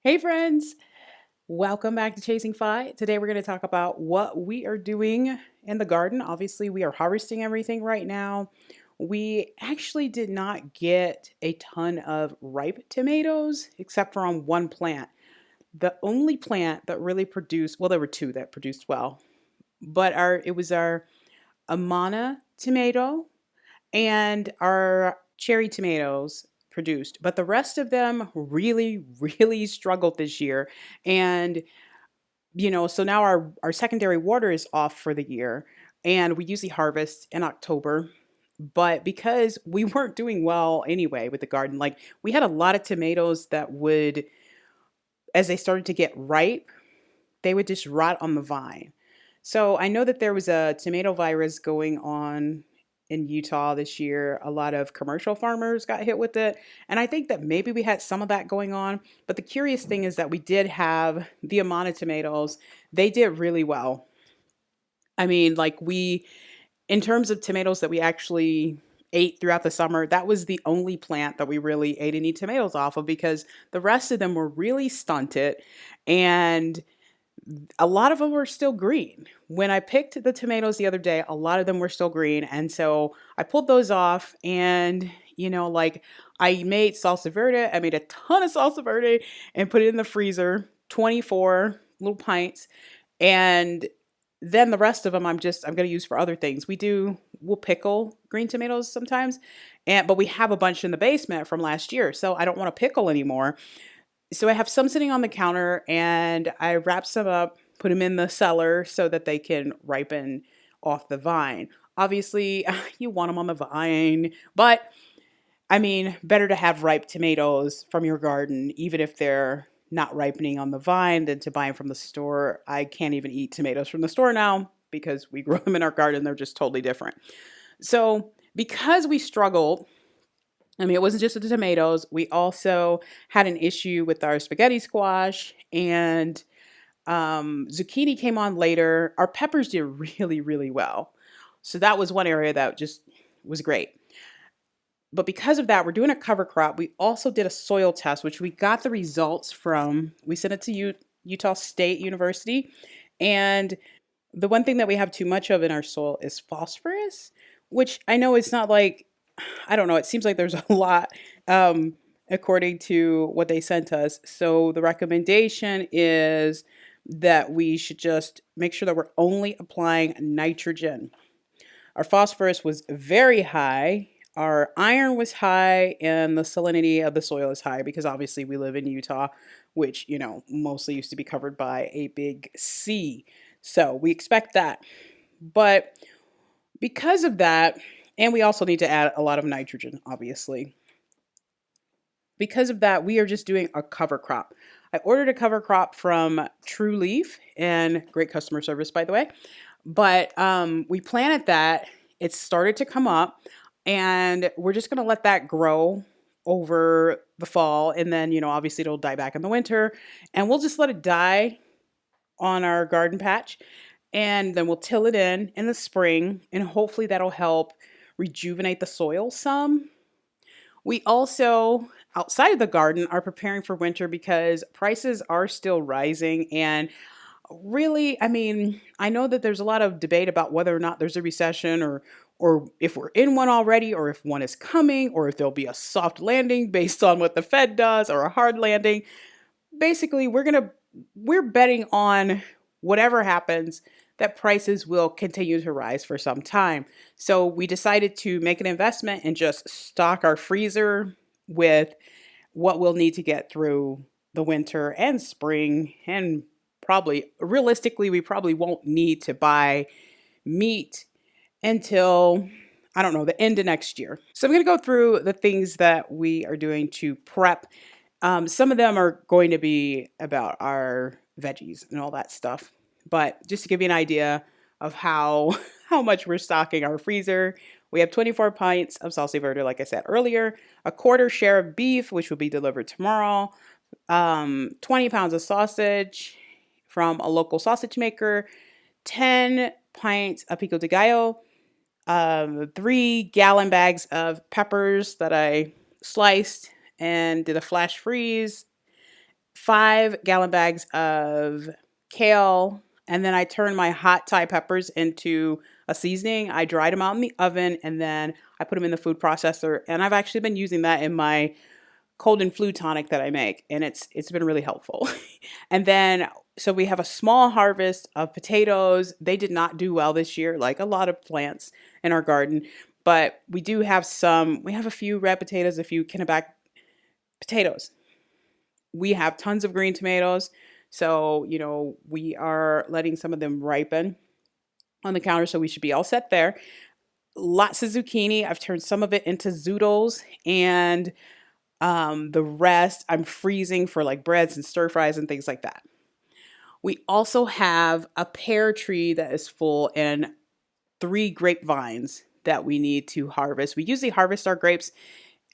Hey friends, welcome back to Chasing Fi. Today we're going to talk about what we are doing in the garden. Obviously, we are harvesting everything right now. We actually did not get a ton of ripe tomatoes except for on one plant. The only plant that really produced, well, there were two that produced well, but it was our Amana tomato and our cherry tomatoes produced, but the rest of them really struggled this year. And so now our secondary water is off for the year, and we usually harvest in October. But because we weren't doing well anyway with the garden, like we had a lot of tomatoes that would, as they started to get ripe, they would just rot on the vine. So I know that there was a tomato virus going on in Utah this year. A lot of commercial farmers got hit with it. And I think that maybe we had some of that going on. But the curious thing is that we did have the Amana tomatoes. They did really well. I mean, in terms of tomatoes that we actually ate throughout the summer, that was the only plant that we really ate any tomatoes off of because the rest of them were really stunted. And a lot of them were still green. When I picked the tomatoes the other day, a lot of them were still green. And so I pulled those off and, I made salsa verde. I made a ton of salsa verde and put it in the freezer, 24 little pints. And then the rest of them I'm going to use for other things. We'll pickle green tomatoes sometimes. But we have a bunch in the basement from last year. So I don't want to pickle anymore. So I have some sitting on the counter and I wrap some up, put them in the cellar so that they can ripen off the vine. Obviously, you want them on the vine, but I mean, better to have ripe tomatoes from your garden, even if they're not ripening on the vine, than to buy them from the store. I can't even eat tomatoes from the store now because we grow them in our garden. They're just totally different. So, because we struggled, I mean, it wasn't just the tomatoes. We also had an issue with our spaghetti squash, and zucchini came on later. Our peppers did really well. So that was one area that just was great. But because of that, we're doing a cover crop. We also did a soil test, which we got the results from. We sent it to Utah State University. And the one thing that we have too much of in our soil is phosphorus, which I know it's not like, I don't know, it seems like there's a lot according to what they sent us. So the recommendation is that we should just make sure that we're only applying nitrogen. Our phosphorus was very high. Our iron was high, and the salinity of the soil is high because obviously we live in Utah, which, mostly used to be covered by a big sea. So we expect that. But because of that, and we also need to add a lot of nitrogen, obviously. Because of that, we are just doing a cover crop. I ordered a cover crop from True Leaf, and great customer service, by the way. But we planted that. It started to come up, and we're just going to let that grow over the fall. And then, obviously it'll die back in the winter. And we'll just let it die on our garden patch. And then we'll till it in the spring. And hopefully that'll help rejuvenate the soil some. We also, outside of the garden, are preparing for winter because prices are still rising. And really, I mean, I know that there's a lot of debate about whether or not there's a recession or if we're in one already or if one is coming or if there'll be a soft landing based on what the Fed does or a hard landing. Basically, we're betting on whatever happens that prices will continue to rise for some time. So we decided to make an investment and just stock our freezer with what we'll need to get through the winter and spring. And probably, realistically, we probably won't need to buy meat until, I don't know, the end of next year. So I'm going to go through the things that we are doing to prep. Some of them are going to be about our veggies and all that stuff. But just to give you an idea of how how much we're stocking our freezer, we have 24 pints of salsa verde, like I said earlier, a quarter share of beef, which will be delivered tomorrow, 20 pounds of sausage from a local sausage maker, 10 pints of pico de gallo, 3-gallon bags of peppers that I sliced and did a flash freeze, 5-gallon bags of kale, and then I turned my hot Thai peppers into a seasoning. I dried them out in the oven, and then I put them in the food processor. And I've actually been using that in my cold and flu tonic that I make, and it's been really helpful. And then so we have a small harvest of potatoes. They did not do well this year, like a lot of plants in our garden, but we do have some. We have a few red potatoes, a few Kennebec potatoes. We have tons of green tomatoes, so we are letting some of them ripen on the counter, so we should be all set there. Lots of zucchini. I've turned some of it into zoodles, and the rest I'm freezing for like breads and stir fries and things like that. We also have a pear tree that is full and 3 grapevines that we need to harvest. We usually harvest our grapes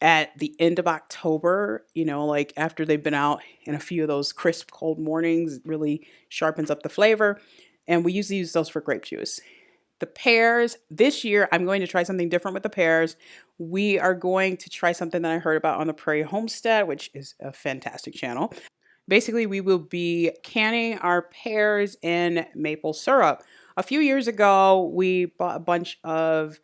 at the end of October, like after they've been out in a few of those crisp cold mornings. It really sharpens up the flavor. And we usually use those for grape juice. The pears, this year, I'm going to try something different with the pears. We are going to try something that I heard about on the Prairie Homestead, which is a fantastic channel. Basically, we will be canning our pears in maple syrup. A few years ago, we bought a bunch of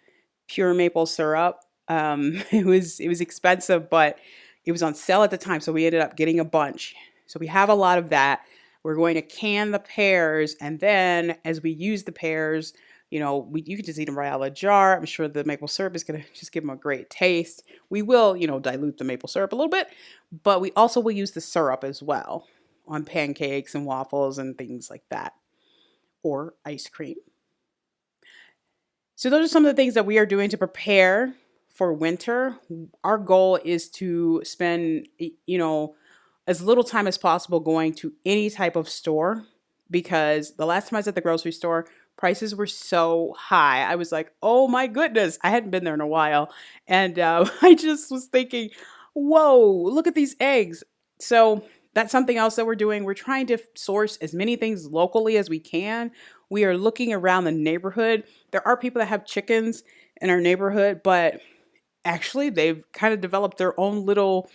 pure maple syrup. It was expensive, but it was on sale at the time, so we ended up getting a bunch. So we have a lot of that. We're going to can the pears, and then as we use the pears, you can just eat them right out of the jar. I'm sure the maple syrup is going to just give them a great taste. We will, dilute the maple syrup a little bit, but we also will use the syrup as well on pancakes and waffles and things like that, or ice cream. So those are some of the things that we are doing to prepare for winter. Our goal is to spend, as little time as possible going to any type of store, because the last time I was at the grocery store, prices were so high. I was like, oh my goodness, I hadn't been there in a while. And I just was thinking, whoa, look at these eggs. So that's something else that we're doing. We're trying to source as many things locally as we can. We are looking around the neighborhood. There are people that have chickens in our neighborhood, but actually they've kind of developed their own little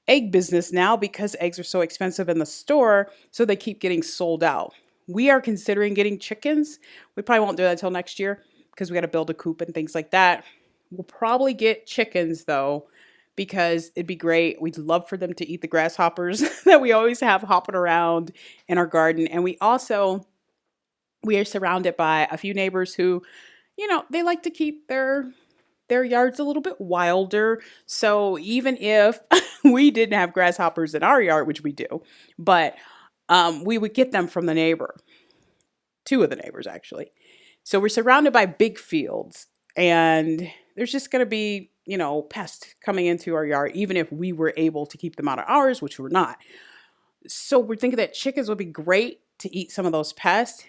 egg business now because eggs are so expensive in the store, so they keep getting sold out. We are considering getting chickens. We probably won't do that until next year because we got to build a coop and things like that. We'll probably get chickens though, because it'd be great. We'd love for them to eat the grasshoppers that we always have hopping around in our garden. And we are surrounded by a few neighbors who, they like to keep their yards a little bit wilder. So even if we didn't have grasshoppers in our yard, which we do, but we would get them from the neighbor, 2 of the neighbors actually. So we're surrounded by big fields, and there's just going to be, pests coming into our yard, even if we were able to keep them out of ours, which we're not. So we're thinking that chickens would be great to eat some of those pests.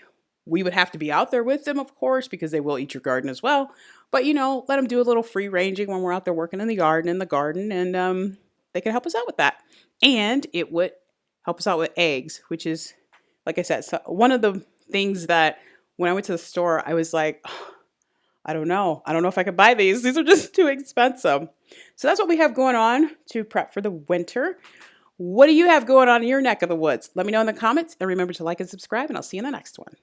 We would have to be out there with them, of course, because they will eat your garden as well. But, let them do a little free ranging when we're out there working in the garden, and they can help us out with that. And it would help us out with eggs, which is, like I said, so one of the things that when I went to the store, I was like, oh, I don't know if I could buy these. These are just too expensive. So that's what we have going on to prep for the winter. What do you have going on in your neck of the woods? Let me know in the comments, and remember to like and subscribe, and I'll see you in the next one.